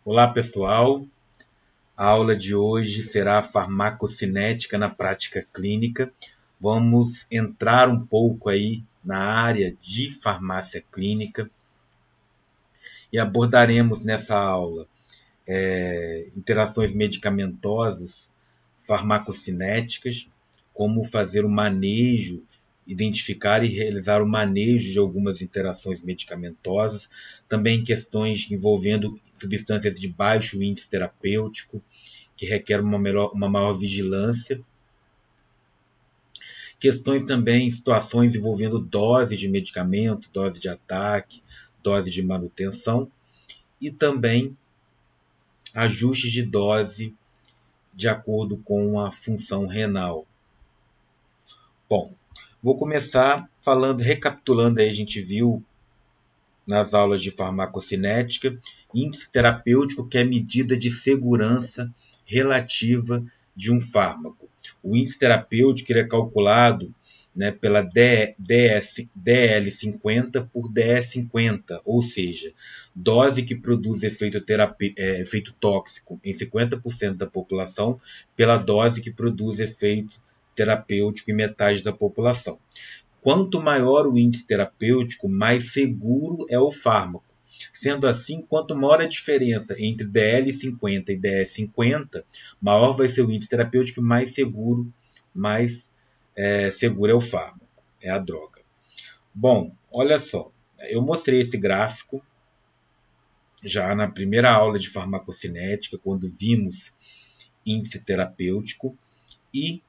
Olá, pessoal. A aula de hoje será farmacocinética na prática clínica. Vamos entrar um pouco aí na área de farmácia clínica e abordaremos nessa aula interações medicamentosas farmacocinéticas, como fazer o manejo, identificar e realizar o manejo de algumas interações medicamentosas, também questões envolvendo substâncias de baixo índice terapêutico, que requer uma maior vigilância, questões também, situações envolvendo dose de medicamento, dose de ataque, dose de manutenção, e também ajustes de dose de acordo com a função renal. Bom, vou começar recapitulando aí, a gente viu nas aulas de farmacocinética, índice terapêutico, que é a medida de segurança relativa de um fármaco. O índice terapêutico ele é calculado, né, pela DL50 por DS50, ou seja, dose que produz efeito tóxico em 50% da população pela dose que produz efeito terapêutico em metade da população. Quanto maior o índice terapêutico, mais seguro é o fármaco. Sendo assim, quanto maior a diferença entre DL50 e DS50, maior vai ser o índice terapêutico e mais seguro é o fármaco, é a droga. Bom, olha só, eu mostrei esse gráfico já na primeira aula de farmacocinética, quando vimos índice terapêutico, e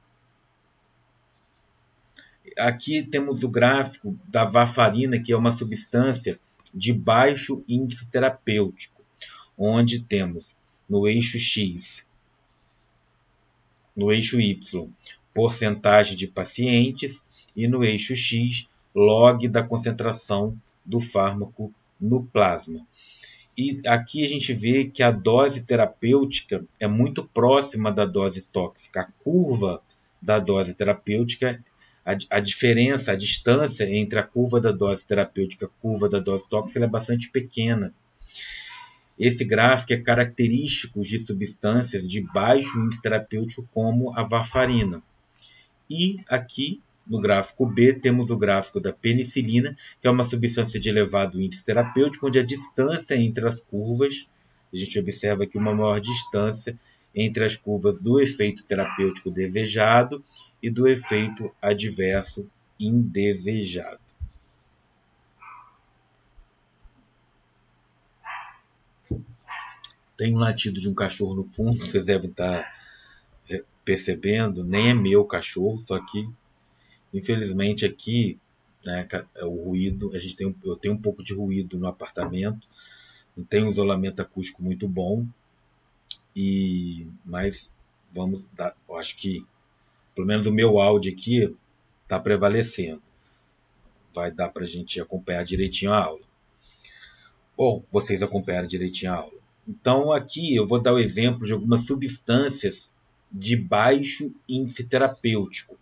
aqui temos o gráfico da varfarina, que é uma substância de baixo índice terapêutico, onde temos no eixo X, no eixo Y, porcentagem de pacientes, e no eixo X, log da concentração do fármaco no plasma. E aqui a gente vê que a dose terapêutica é muito próxima da dose tóxica. A curva da dose terapêutica, a diferença, a distância entre a curva da dose terapêutica e a curva da dose tóxica é bastante pequena. Esse gráfico é característico de substâncias de baixo índice terapêutico, como a varfarina. E aqui, no gráfico B, temos o gráfico da penicilina, que é uma substância de elevado índice terapêutico, onde a distância entre as curvas, a gente observa aqui uma maior distância entre as curvas do efeito terapêutico desejado e do efeito adverso indesejado. Tem um latido de um cachorro no fundo, vocês devem estar percebendo, nem é meu cachorro, só que infelizmente aqui, né, o ruído, eu tenho um pouco de ruído no apartamento, não tem um isolamento acústico muito bom, mas vamos dar, eu acho que pelo menos o meu áudio aqui está prevalecendo, vai dar para a gente acompanhar direitinho a aula. Bom, vocês acompanharam direitinho a aula. Então aqui eu vou dar o exemplo de algumas substâncias de baixo índice terapêutico.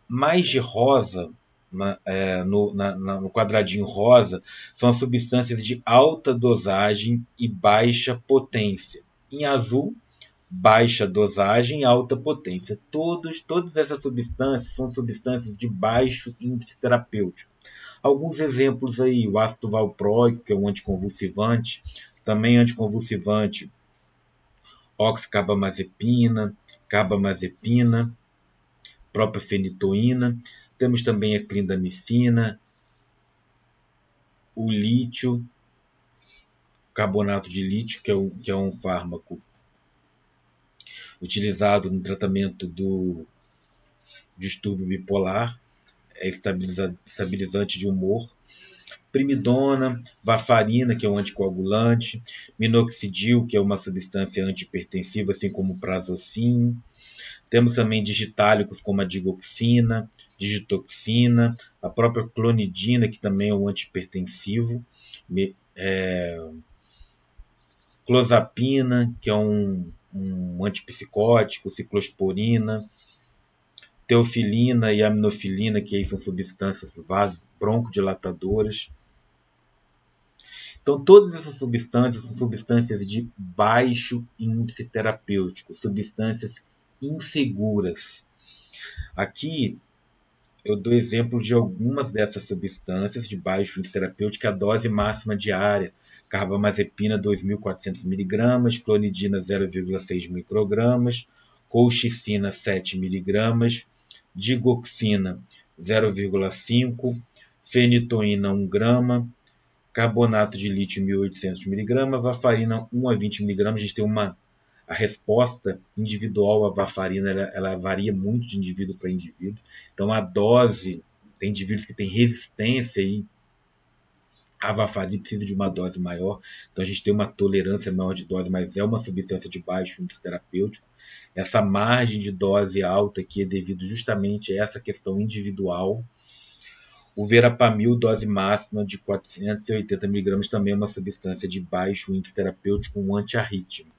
Mais de rosa, no quadradinho rosa, são as substâncias de alta dosagem e baixa potência. Em azul, baixa dosagem e alta potência. Todas essas substâncias são substâncias de baixo índice terapêutico. Alguns exemplos aí, o ácido valproico, que é um anticonvulsivante, também anticonvulsivante, oxcarbamazepina, carbamazepina, própria fenitoína. Temos também a clindamicina, o lítio, carbonato de lítio, que é um fármaco utilizado no tratamento do distúrbio bipolar, é estabilizante de humor. Primidona, varfarina, que é um anticoagulante, minoxidil, que é uma substância antihipertensiva, assim como o prazosin. Temos também digitálicos como a digoxina, digitoxina, a própria clonidina, que também é um antihipertensivo, clozapina, que é um antipsicótico, ciclosporina, teofilina e aminofilina, que aí são substâncias broncodilatadoras. Então, todas essas substâncias são substâncias de baixo índice terapêutico, substâncias inseguras. Aqui eu dou exemplo de algumas dessas substâncias de baixo índice terapêutico, a dose máxima diária: carbamazepina 2.400 mg, clonidina 0,6 microgramas, colchicina 7 mg, digoxina 0,5, fenitoína 1 grama, carbonato de lítio 1.800 mg, varfarina 1 a 20 mg. A gente tem a resposta individual à varfarina, ela varia muito de indivíduo para indivíduo. Então a dose, tem indivíduos que têm resistência aí a varfarina, precisa de uma dose maior. Então a gente tem uma tolerância maior de dose, mas é uma substância de baixo índice terapêutico. Essa margem de dose alta aqui é devido justamente a essa questão individual. O verapamil, dose máxima de 480 mg, também é uma substância de baixo índice terapêutico, um antiarrítmico.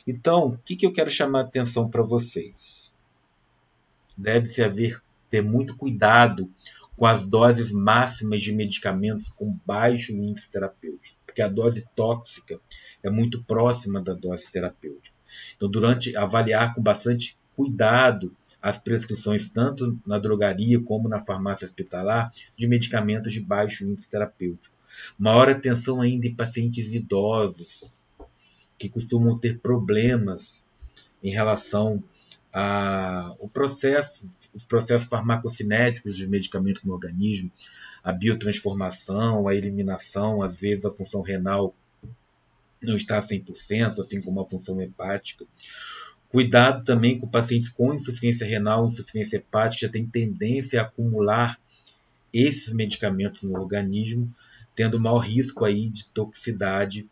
Então, o que eu quero chamar a atenção para vocês? Deve-se ter muito cuidado com as doses máximas de medicamentos com baixo índice terapêutico, porque a dose tóxica é muito próxima da dose terapêutica. Então, avaliar com bastante cuidado as prescrições, tanto na drogaria como na farmácia hospitalar, de medicamentos de baixo índice terapêutico. Maior atenção ainda em pacientes idosos, que costumam ter problemas em relação os processos farmacocinéticos dos medicamentos no organismo, a biotransformação, a eliminação, às vezes a função renal não está 100%, assim como a função hepática. Cuidado também com pacientes com insuficiência renal, insuficiência hepática, já tem tendência a acumular esses medicamentos no organismo, tendo maior risco aí de toxicidade,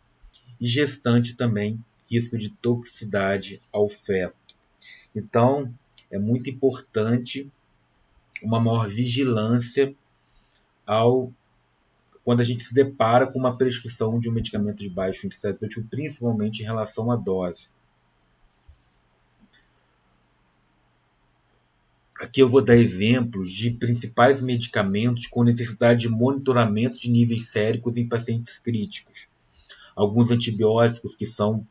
e gestante também, risco de toxicidade ao feto. Então, é muito importante uma maior vigilância quando a gente se depara com uma prescrição de um medicamento de baixo índice terapêutico, principalmente em relação à dose. Aqui eu vou dar exemplos de principais medicamentos com necessidade de monitoramento de níveis séricos em pacientes críticos. Alguns antibióticos que são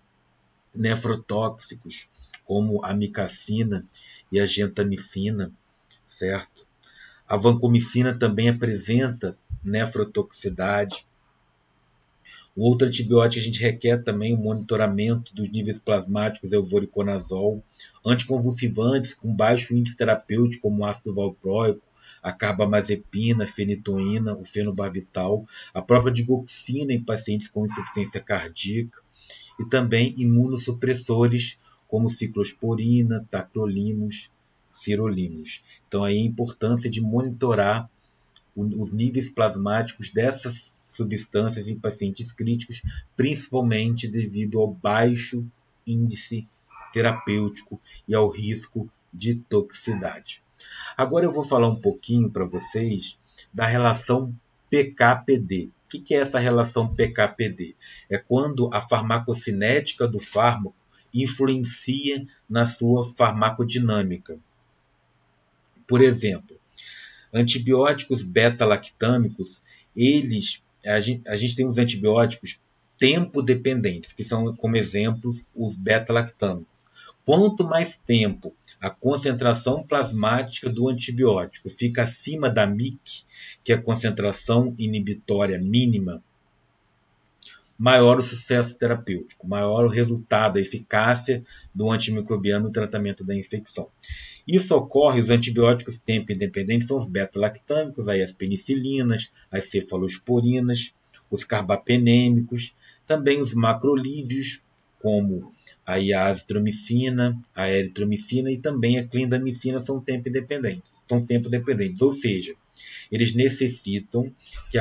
nefrotóxicos, como a amicacina e a gentamicina, certo? A vancomicina também apresenta nefrotoxicidade. O outro antibiótico a gente requer também o monitoramento dos níveis plasmáticos é o voriconazol. Anticonvulsivantes com baixo índice terapêutico, como o ácido valproico, a carbamazepina, a fenitoína, o fenobarbital, a própria digoxina em pacientes com insuficiência cardíaca, e também imunossupressores como ciclosporina, tacrolimus, sirolimus. Então aí a importância de monitorar os níveis plasmáticos dessas substâncias em pacientes críticos, principalmente devido ao baixo índice terapêutico e ao risco de toxicidade. Agora eu vou falar um pouquinho para vocês da relação PK-PD. O que é essa relação PK-PD? É quando a farmacocinética do fármaco influencia na sua farmacodinâmica. Por exemplo, antibióticos beta-lactâmicos, a gente tem os antibióticos tempo-dependentes, que são, como exemplos, os beta-lactâmicos. Quanto mais tempo a concentração plasmática do antibiótico fica acima da MIC, que é a concentração inibitória mínima, maior o sucesso terapêutico, maior o resultado, a eficácia do antimicrobiano no tratamento da infecção. Isso ocorre, os antibióticos tempo independentes são os beta-lactâmicos, aí as penicilinas, as cefalosporinas, os carbapenêmicos, também os macrolídeos, como a azitromicina, a eritromicina e também a clindamicina são tempo dependentes, ou seja, eles necessitam que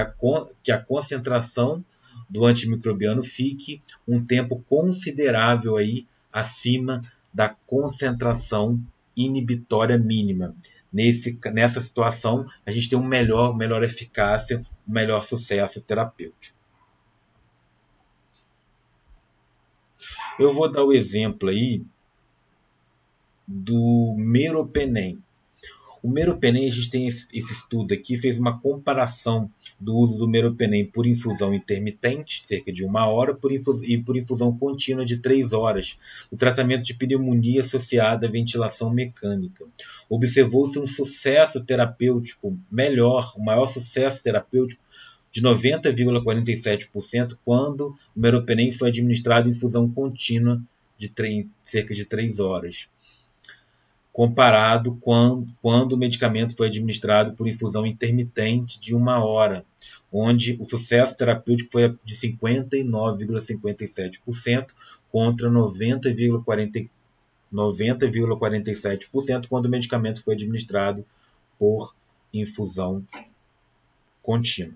a concentração do antimicrobiano fique um tempo considerável aí acima da concentração inibitória mínima. Nessa situação, a gente tem melhor eficácia, um melhor sucesso terapêutico. Eu vou dar o exemplo aí do meropenem. O meropenem, a gente tem esse estudo aqui, fez uma comparação do uso do meropenem por infusão intermitente, cerca de 1 hora, e por infusão contínua de 3 horas, o tratamento de pneumonia associada à ventilação mecânica. Observou-se um sucesso terapêutico melhor, um maior sucesso terapêutico de 90,47% quando o meropenem foi administrado em infusão contínua de cerca de 3 horas. Comparado quando o medicamento foi administrado por infusão intermitente de 1 hora, onde o sucesso terapêutico foi de 59,57% contra 90,47% quando o medicamento foi administrado por infusão contínua.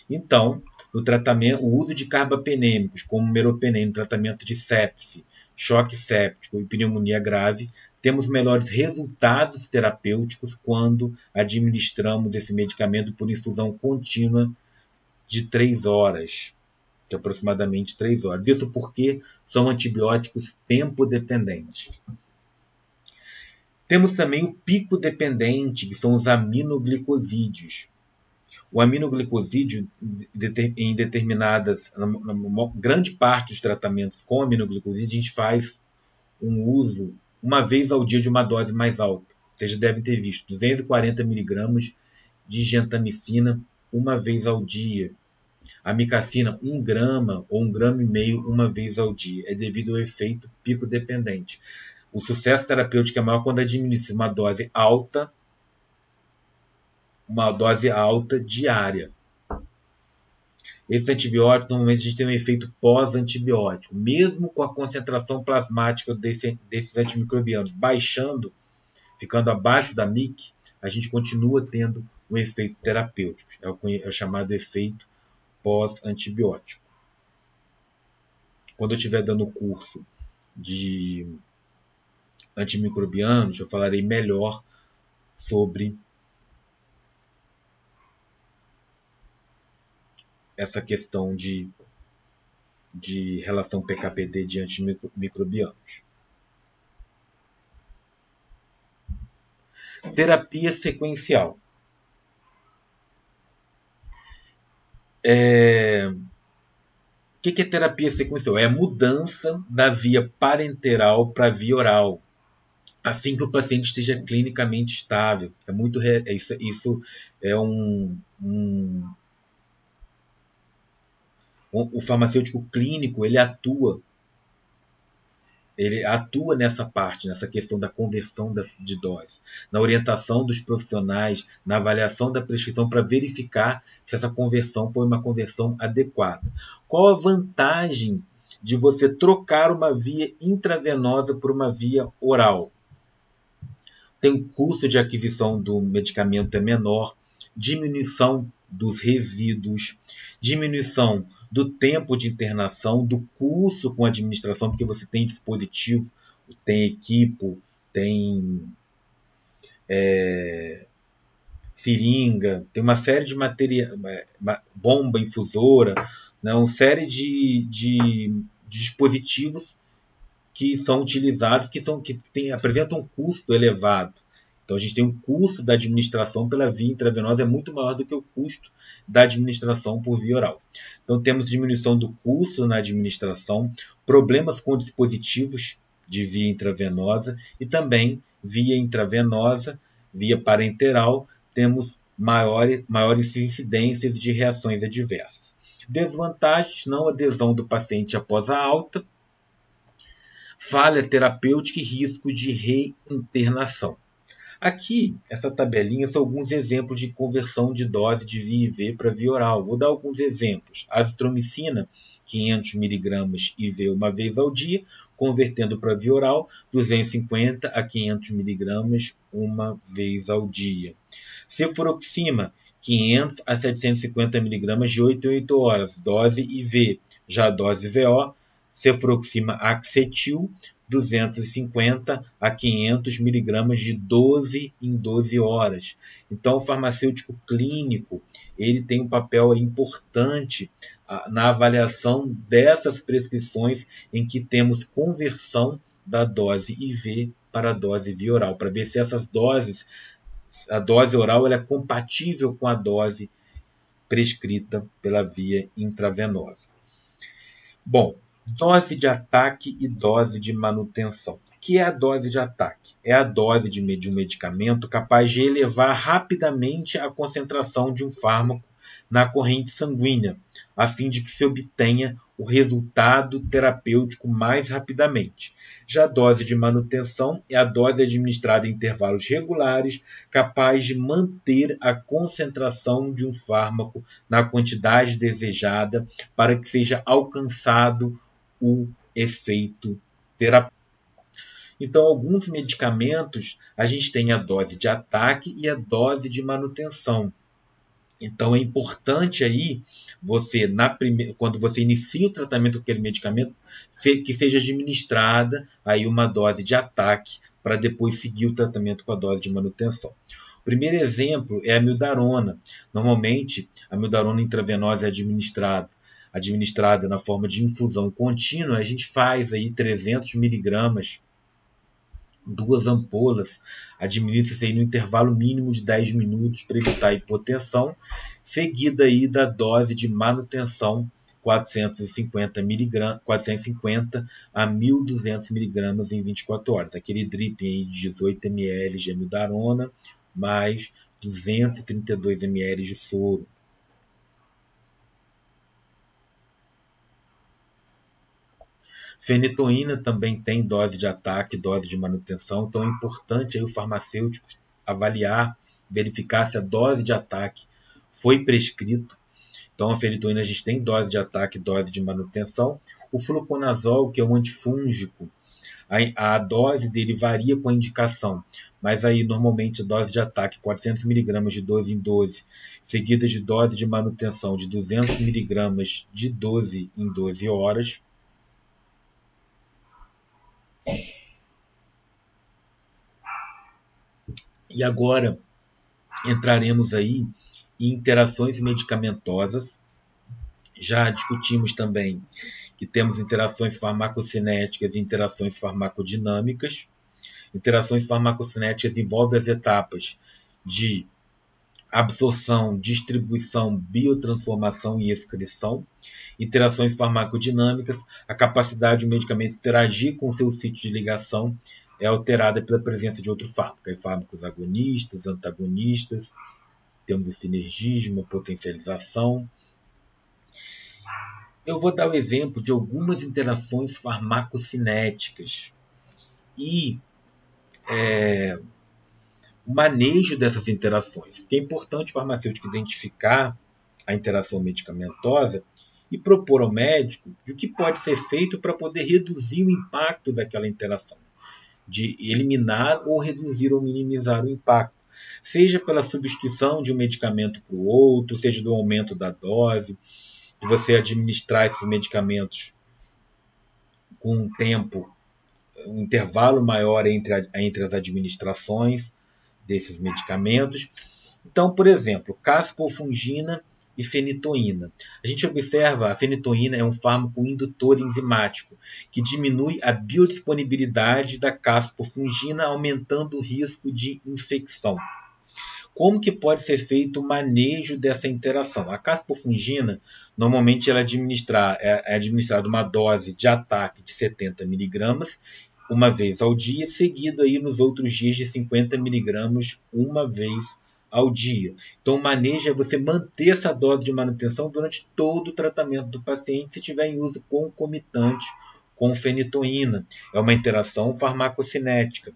Então, no tratamento, o uso de carbapenêmicos, como meropenem, no tratamento de sepse, choque séptico e pneumonia grave, temos melhores resultados terapêuticos quando administramos esse medicamento por infusão contínua de 3 horas, de aproximadamente 3 horas. Isso porque são antibióticos tempo-dependentes. Temos também o pico-dependente, que são os aminoglicosídeos. O aminoglicosídeo, em determinadas, na grande parte dos tratamentos com aminoglicosídeo, a gente faz um uso uma vez ao dia de uma dose mais alta. Vocês já devem ter visto 240 mg de gentamicina uma vez ao dia. Amicacina 1 grama ou 1,5 gramas uma vez ao dia. É devido ao efeito pico-dependente. O sucesso terapêutico é maior quando administra uma dose alta diária. Esses antibióticos, normalmente, a gente tem um efeito pós-antibiótico. Mesmo com a concentração plasmática desses antimicrobianos baixando, ficando abaixo da MIC, a gente continua tendo um efeito terapêutico. É o chamado efeito pós-antibiótico. Quando eu estiver dando o curso de antimicrobianos, eu falarei melhor sobre essa questão de relação PK/PD de antimicrobianos. Terapia sequencial. O que é terapia sequencial? É a mudança da via parenteral para a via oral, assim que o paciente esteja clinicamente estável. Isso é o farmacêutico clínico, ele atua nessa parte, nessa questão da conversão de dose, na orientação dos profissionais, na avaliação da prescrição para verificar se essa conversão foi uma conversão adequada. Qual a vantagem de você trocar uma via intravenosa por uma via oral? O custo de aquisição do medicamento é menor, diminuição dos resíduos, diminuição do tempo de internação, do custo com a administração, porque você tem dispositivo, tem equipo, tem seringa, tem uma série de material, bomba infusora, né, uma série de dispositivos que são utilizados, que apresentam um custo elevado. Então, a gente tem um custo da administração pela via intravenosa é muito maior do que o custo da administração por via oral. Então, temos diminuição do custo na administração, problemas com dispositivos de via intravenosa e também via intravenosa, via parenteral, temos maiores incidências de reações adversas. Desvantagens: não adesão do paciente após a alta, falha terapêutica e risco de reinternação. Aqui, essa tabelinha são alguns exemplos de conversão de dose de via IV para via oral. Vou dar alguns exemplos. Azitromicina, 500 mg IV uma vez ao dia, convertendo para via oral, 250 a 500 mg uma vez ao dia. Cefuroxima, 500 a 750 mg de 8 em 8 horas, dose IV. Já a dose VO, cefuroxima acetil, 250 a 500 mg de 12 em 12 horas. Então, o farmacêutico clínico ele tem um papel importante na avaliação dessas prescrições em que temos conversão da dose IV para a dose via oral, para ver se essas doses a dose oral ela é compatível com a dose prescrita pela via intravenosa. Bom, dose de ataque e dose de manutenção. O que é a dose de ataque? É a dose de um medicamento capaz de elevar rapidamente a concentração de um fármaco na corrente sanguínea, a fim de que se obtenha o resultado terapêutico mais rapidamente. Já a dose de manutenção é a dose administrada em intervalos regulares, capaz de manter a concentração de um fármaco na quantidade desejada para que seja alcançado o efeito terapêutico. Então, alguns medicamentos, a gente tem a dose de ataque e a dose de manutenção. Então, é importante aí, quando você inicia o tratamento com aquele medicamento, que seja administrada aí uma dose de ataque para depois seguir o tratamento com a dose de manutenção. O primeiro exemplo é a mildarona. Normalmente, a mildarona intravenosa é administrada na forma de infusão contínua. A gente faz aí 300 miligramas, 2 ampolas, administra-se no intervalo mínimo de 10 minutos para evitar a hipotensão, seguida aí da dose de manutenção 450 a 1.200 miligramas em 24 horas. Aquele dripping aí de 18 ml de amiodarona mais 232 ml de soro. Fenitoína também tem dose de ataque, dose de manutenção, então é importante aí o farmacêutico avaliar, verificar se a dose de ataque foi prescrita. Então a fenitoína a gente tem dose de ataque, dose de manutenção. O fluconazol, que é um antifúngico, a dose dele varia com a indicação, mas aí normalmente a dose de ataque 400 mg de 12 em 12, seguida de dose de manutenção de 200 mg de 12 em 12 horas. E agora entraremos aí em interações medicamentosas. Já discutimos também que temos interações farmacocinéticas e interações farmacodinâmicas. Interações farmacocinéticas envolvem as etapas de absorção, distribuição, biotransformação e excreção. Interações farmacodinâmicas, a capacidade do medicamento interagir com seu sítio de ligação é alterada pela presença de outro fármaco. Fármacos agonistas, antagonistas, temos o sinergismo, a potencialização. Eu vou dar o exemplo de algumas interações farmacocinéticas e o manejo dessas interações. Porque é importante o farmacêutico identificar a interação medicamentosa e propor ao médico o que pode ser feito para poder reduzir o impacto daquela interação, de eliminar ou reduzir ou minimizar o impacto, seja pela substituição de um medicamento por outro, seja do aumento da dose, de você administrar esses medicamentos com um tempo, um intervalo maior entre as administrações desses medicamentos. Então, por exemplo, caspofungina e fenitoína. A gente observa, a fenitoína é um fármaco indutor enzimático que diminui a biodisponibilidade da caspofungina, aumentando o risco de infecção. Como que pode ser feito o manejo dessa interação? A caspofungina, normalmente ela é administrada uma dose de ataque de 70 mg uma vez ao dia, seguido aí nos outros dias de 50 mg uma vez ao dia. Então, o manejo é você manter essa dose de manutenção durante todo o tratamento do paciente, se tiver em uso concomitante com fenitoína. É uma interação farmacocinética.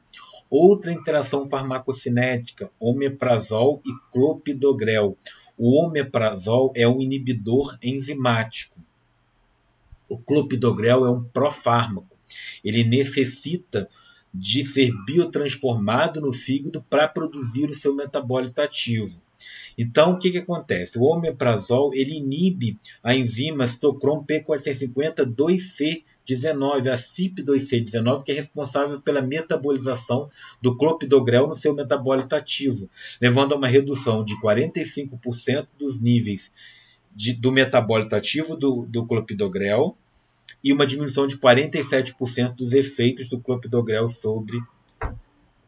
Outra interação farmacocinética, omeprazol e clopidogrel. O omeprazol é um inibidor enzimático. O clopidogrel é um profármaco. Ele necessita de ser biotransformado no fígado para produzir o seu metabólito ativo. Então, o que acontece? O omeprazol ele inibe a enzima citocrom P450-2C19, a CYP2C19, que é responsável pela metabolização do clopidogrel no seu metabólito ativo, levando a uma redução de 45% dos níveis do metabólito ativo do clopidogrel e uma diminuição de 47% dos efeitos do clopidogrel sobre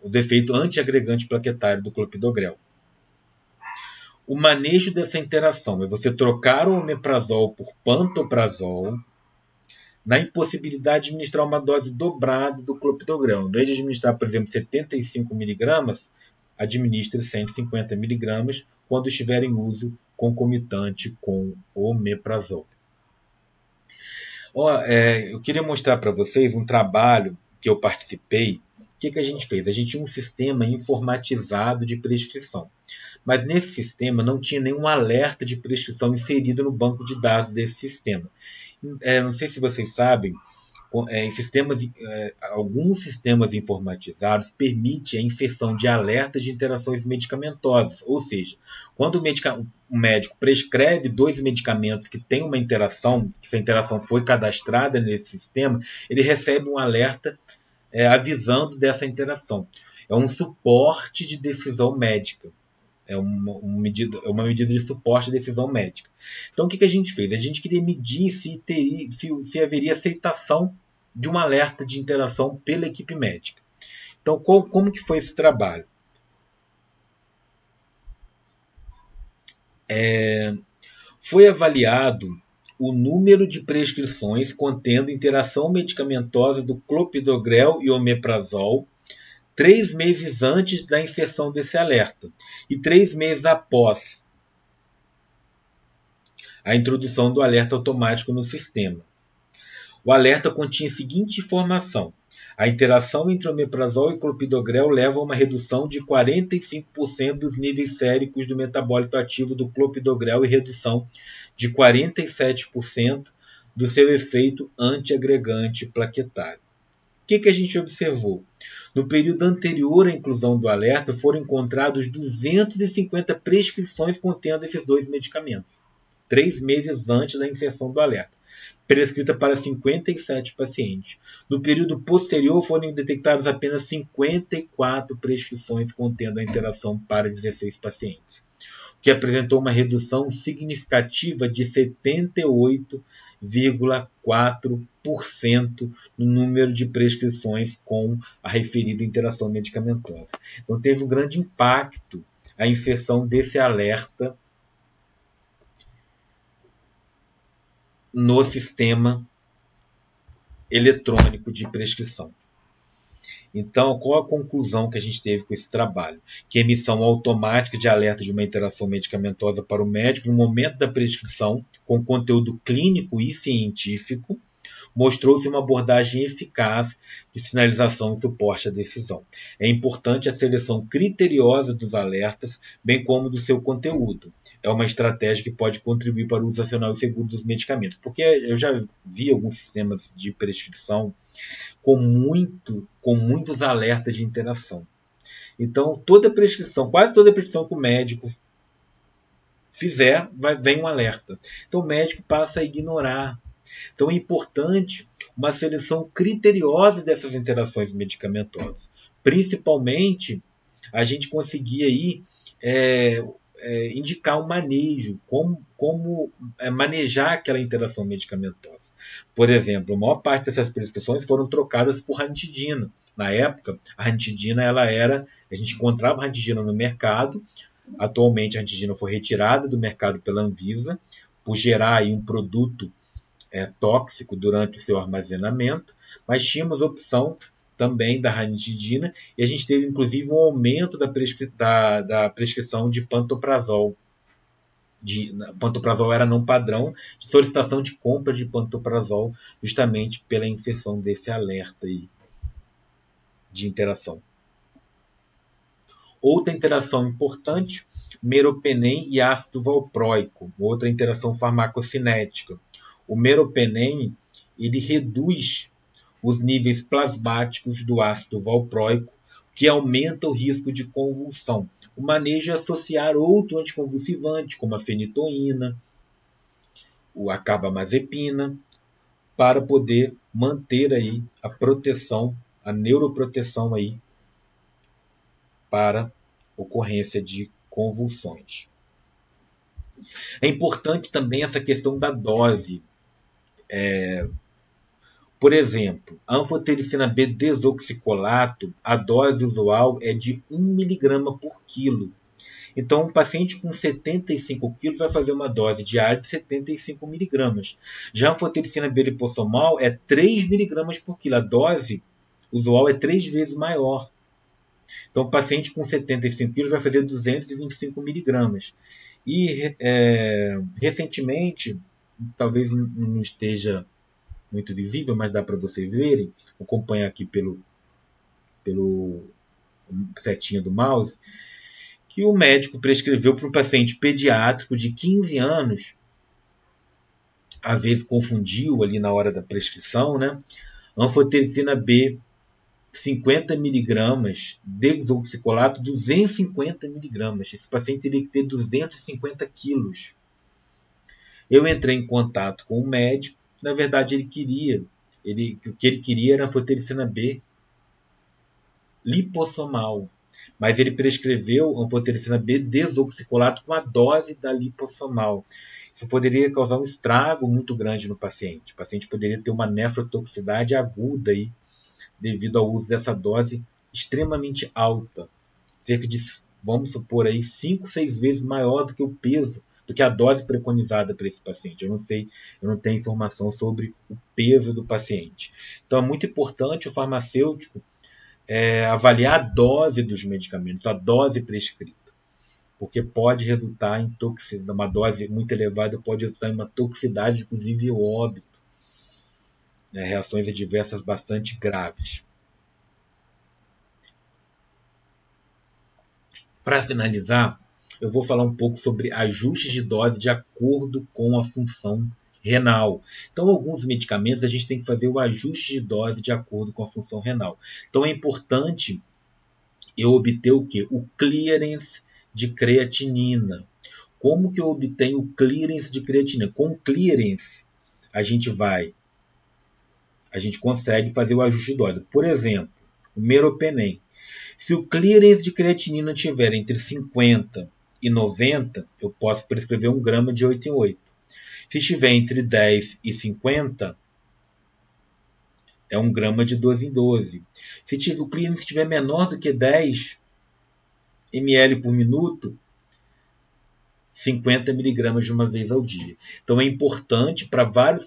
do efeito antiagregante plaquetário do clopidogrel. O manejo dessa interação é você trocar o omeprazol por pantoprazol na impossibilidade de administrar uma dose dobrada do clopidogrel. Em vez de administrar, por exemplo, 75 mg, administre 150 mg quando estiver em uso concomitante com o omeprazol. Eu queria mostrar para vocês um trabalho que eu participei. O que a gente fez? A gente tinha um sistema informatizado de prescrição. Mas nesse sistema não tinha nenhum alerta de prescrição inserido no banco de dados desse sistema. Não sei se vocês sabem, alguns sistemas informatizados permitem a inserção de alertas de interações medicamentosas. Ou seja, quando o médico prescreve 2 medicamentos que têm uma interação, que essa interação foi cadastrada nesse sistema, ele recebe um alerta avisando dessa interação. É um suporte de decisão médica. É uma medida de suporte à decisão médica. Então, o que a gente fez? A gente queria medir se haveria aceitação de um alerta de interação pela equipe médica. Então, como que foi esse trabalho? Foi avaliado o número de prescrições contendo interação medicamentosa do clopidogrel e omeprazol 3 meses antes da inserção desse alerta e 3 meses após a introdução do alerta automático no sistema. O alerta continha a seguinte informação: a interação entre omeprazol e clopidogrel leva a uma redução de 45% dos níveis séricos do metabólito ativo do clopidogrel e redução de 47% do seu efeito antiagregante plaquetário. O que a gente observou? No período anterior à inclusão do alerta, foram encontrados 250 prescrições contendo esses 2 medicamentos, 3 meses antes da inserção do alerta, prescrita para 57 pacientes. No período posterior, foram detectadas apenas 54 prescrições contendo a interação para 16 pacientes, que apresentou uma redução significativa de 78,4% no número de prescrições com a referida interação medicamentosa. Então, teve um grande impacto a inserção desse alerta no sistema eletrônico de prescrição. Então, qual a conclusão que a gente teve com esse trabalho? Que a emissão automática de alerta de uma interação medicamentosa para o médico no momento da prescrição, com conteúdo clínico e científico, mostrou-se uma abordagem eficaz de sinalização e suporte à decisão. É importante a seleção criteriosa dos alertas, bem como do seu conteúdo. É uma estratégia que pode contribuir para o uso racional e seguro dos medicamentos. Porque eu já vi alguns sistemas de prescrição com muitos alertas de interação. Então, quase toda prescrição que o médico fizer, vem um alerta. Então, o médico passa a ignorar. Então, é importante uma seleção criteriosa dessas interações medicamentosas. Principalmente, a gente conseguir aí, indicar um manejo, como manejar aquela interação medicamentosa. Por exemplo, a maior parte dessas prescrições foram trocadas por ranitidina. Na época, a ranitidina a gente encontrava a ranitidina no mercado. Atualmente, a ranitidina foi retirada do mercado pela Anvisa por gerar aí um produto tóxico durante o seu armazenamento, mas tínhamos a opção também da ranitidina e a gente teve inclusive um aumento da prescrição de pantoprazol. Pantoprazol era não padrão de solicitação de compra de pantoprazol, justamente pela inserção desse alerta aí de interação. Outra interação importante, meropenem e ácido valproico, outra interação farmacocinética. O meropenem ele reduz os níveis plasmáticos do ácido valproico, que aumenta o risco de convulsão. O manejo é associar outro anticonvulsivante, como a fenitoína, a carbamazepina, para poder manter aí a proteção, a neuroproteção aí para ocorrência de convulsões. É importante também essa questão da dose. Por exemplo, a anfotericina B desoxicolato, a dose usual é de 1 mg por quilo. Então, um paciente com 75 quilos vai fazer uma dose diária de 75 miligramas. Já a anfotericina B lipossomal é 3 miligramas por quilo. A dose usual é 3 vezes maior. Então, o paciente com 75 quilos vai fazer 225 miligramas. E, recentemente, talvez não esteja muito visível, mas dá para vocês verem, vou acompanhar aqui pelo setinha do mouse, que o médico prescreveu para um paciente pediátrico de 15 anos, às vezes confundiu ali na hora da prescrição, né? Anfotericina B 50 miligramas, desoxicolato 250 miligramas. Esse paciente teria que ter 250 quilos. Eu entrei em contato com o médico. Na verdade, o que ele queria era anfotericina B lipossomal. Mas ele prescreveu anfotericina B desoxicolato com a dose da lipossomal. Isso poderia causar um estrago muito grande no paciente. O paciente poderia ter uma nefrotoxicidade aguda aí, devido ao uso dessa dose extremamente alta. Cerca de, vamos supor, aí, 5, 6 vezes maior do que o peso, do que a dose preconizada para esse paciente. Eu não tenho informação sobre o peso do paciente. Então é muito importante o farmacêutico avaliar a dose dos medicamentos, a dose prescrita, porque pode resultar em toxicidade, uma dose muito elevada pode resultar em uma toxicidade, inclusive o óbito, reações adversas bastante graves. Para finalizar, eu vou falar um pouco sobre ajustes de dose de acordo com a função renal. Então, alguns medicamentos a gente tem que fazer o ajuste de dose de acordo com a função renal. Então, é importante eu obter o quê? O clearance de creatinina. Como que eu obtenho o clearance de creatinina? Com clearance, a gente consegue fazer o ajuste de dose. Por exemplo, o meropenem. Se o clearance de creatinina estiver entre 50 e 90, eu posso prescrever 1 grama de 8 em 8. Se estiver entre 10 e 50, é 1 grama de 12 em 12. Se o clearance estiver menor do que 10 ml por minuto, 50 miligramas de uma vez ao dia. Então é importante para vários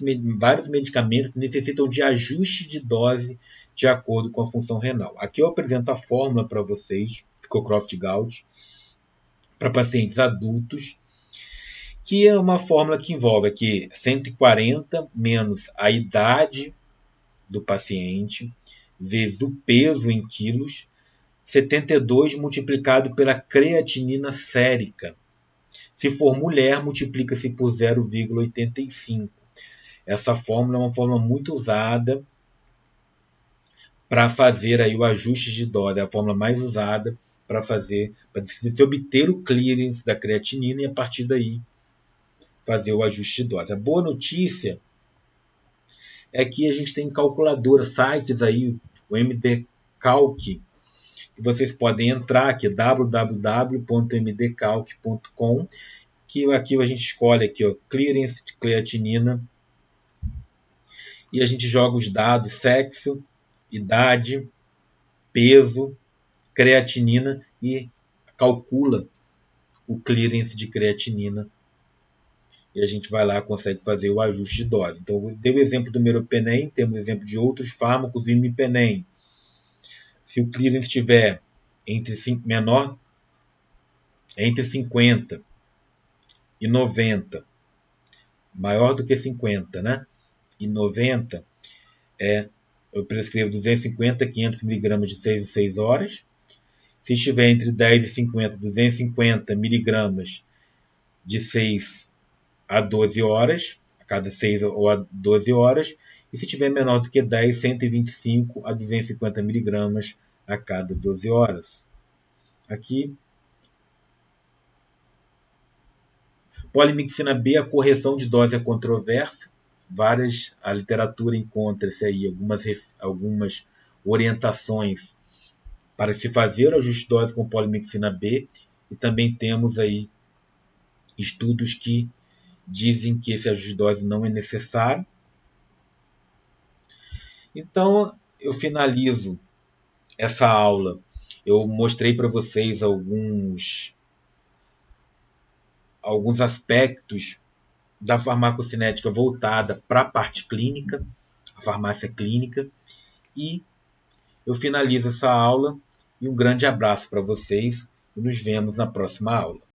medicamentos que necessitam de ajuste de dose de acordo com a função renal. Aqui eu apresento a fórmula para vocês, Cockcroft-Gault, para pacientes adultos, que é uma fórmula que envolve aqui 140 menos a idade do paciente, vezes o peso em quilos, 72 multiplicado pela creatinina sérica. Se for mulher, multiplica-se por 0,85. Essa fórmula é uma fórmula muito usada para fazer aí o ajuste de dose. É a fórmula mais usada para se obter o clearance da creatinina e a partir daí fazer o ajuste de dose. A boa notícia é que a gente tem calculadoras, sites aí, o MD Calc, que vocês podem entrar aqui, www.mdcalc.com, que aqui a gente escolhe aqui, ó, clearance de creatinina, e a gente joga os dados sexo, idade, peso, creatinina e calcula o clearance de creatinina. E a gente vai lá e consegue fazer o ajuste de dose. Então, eu dei o exemplo do meropenem, temos exemplo de outros fármacos, imipenem. Se o clearance estiver entre 50 e 90, maior do que 50, né? E 90, eu prescrevo 250 a 500 mg de 6 em 6 horas. Se estiver entre 10 e 50, 250 mg de 6 a 12 horas, a cada 6 ou a 12 horas. E se tiver menor do que 10, 125 a 250 mg a cada 12 horas. Aqui, polimixina B, a correção de dose é controversa. A literatura encontra-se aí algumas orientações para se fazer o ajuste de dose com polimixina B, e também temos aí estudos que dizem que esse ajuste de dose não é necessário. Então, eu finalizo essa aula. Eu mostrei para vocês alguns aspectos da farmacocinética voltada para a parte clínica, a farmácia clínica, e eu finalizo essa aula e um grande abraço para vocês e nos vemos na próxima aula.